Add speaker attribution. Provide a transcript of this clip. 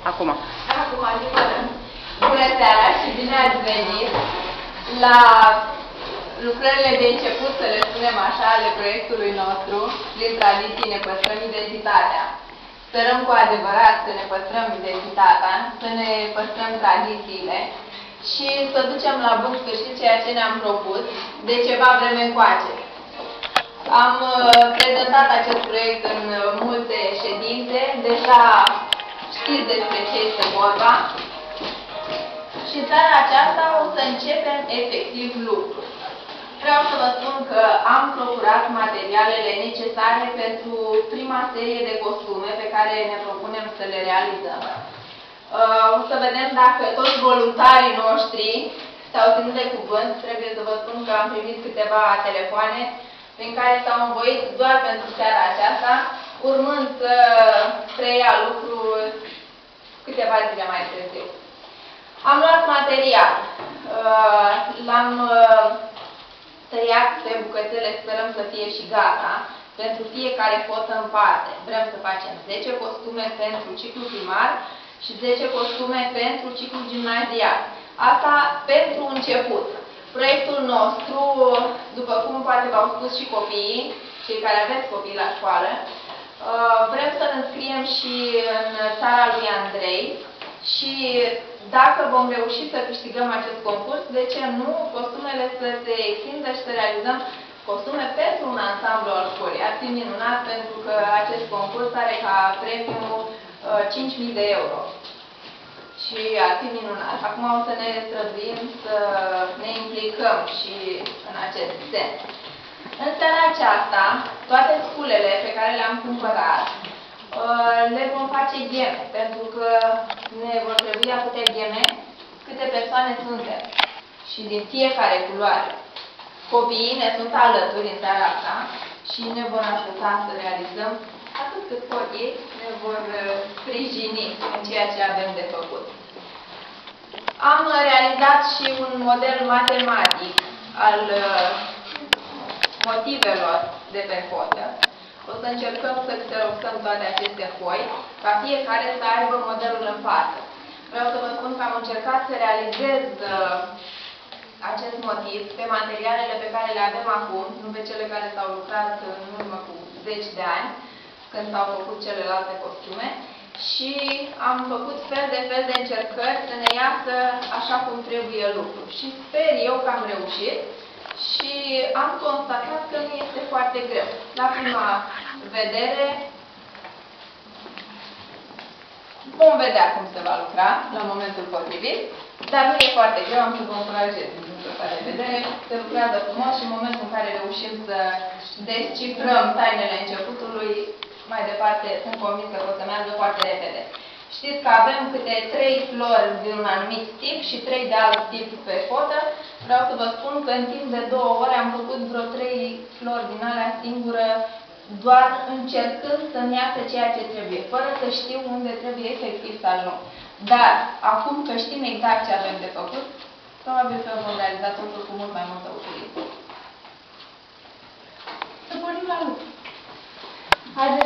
Speaker 1: Acum.
Speaker 2: Acum adevărăm. Bună seara și bine ați venit la lucrările de început, să le spunem așa, ale proiectului nostru. Prin tradiții ne păstrăm identitatea. Sperăm cu adevărat să ne păstrăm identitatea, să ne păstrăm tradițiile și să ducem la bun sfârșit ceea ce ne-am propus de ceva vreme încoace. Am prezentat acest proiect în multe ședințe, deja știți despre ce este vorba și seara aceasta o să începem efectiv lucru. Vreau să vă spun că am procurat materialele necesare pentru prima serie de costume pe care ne propunem să le realizăm. O să vedem dacă toți voluntarii noștri s-au ținut de cuvânt. Trebuie să vă spun că am primit câteva telefoane prin care s-au învoit doar pentru seara aceasta, urmând să preia lucrul câteva zile mai târziu. Am luat material, l-am tăiat pe bucățele, sperăm să fie și gata, pentru fiecare fotă în parte. Vrem să facem 10 costume pentru ciclu primar și 10 costume pentru ciclu gimnazial. Asta pentru început. Proiectul nostru, după cum poate v-au spus și copiii, cei care aveți copii la școală, vrem să-l înscriem și în țara lui Andrei și dacă vom reuși să câștigăm acest concurs, de ce nu, costumele să se extindă și să realizăm costume pentru un ansamblu al școlii. Ar fi minunat pentru că acest concurs are ca premiu 5.000 de euro. Și ar fi minunat. Acum o să ne străduim să ne implicăm și în acest sens. În seara aceasta, toate sculele pe care le-am cumpărat, le vom face gheme, pentru că ne vor trebui atâtea gheme câte persoane suntem. Și din fiecare culoare. Copiii ne sunt alături în seara asta și ne vor ajuta să realizăm atât cât pot ei, ne vor sprijini în ceea ce avem de făcut. Am realizat și un model matematic al motivelor de pe fotă. O să încercăm să xeroxăm toate aceste foi, ca fiecare să aibă modelul în față. Vreau să vă spun că am încercat să realizez acest motiv pe materialele pe care le avem acum, nu pe cele care s-au lucrat în urmă cu 10 de ani, când s-au făcut celelalte costume, și am făcut fel de încercări să ne iasă așa cum trebuie lucru. Și sper eu că am reușit și am constatat că nu este foarte greu. La prima vedere vom vedea cum se va lucra la momentul potrivit, dar nu e foarte greu, am să vă încurajez din punctul ăsta de vedere. Se lucrează frumos și în momentul în care reușim să descifrăm tainele începutului, mai departe sunt convins că o să meargă foarte repede. Știți că avem câte 3 flori de un anumit tip și 3 de alt tip pe fotă. Vreau să vă spun că în timp de 2 ore am făcut vreo 3 flori din alea singură, doar încercând să-mi iasă ceea ce trebuie, fără să știu unde trebuie efectiv să ajung. Dar, acum că știm exact ce avem de făcut, probabil că vom realiza totul cu mult mai multă ușurință. Să pornim la lucru. Haideți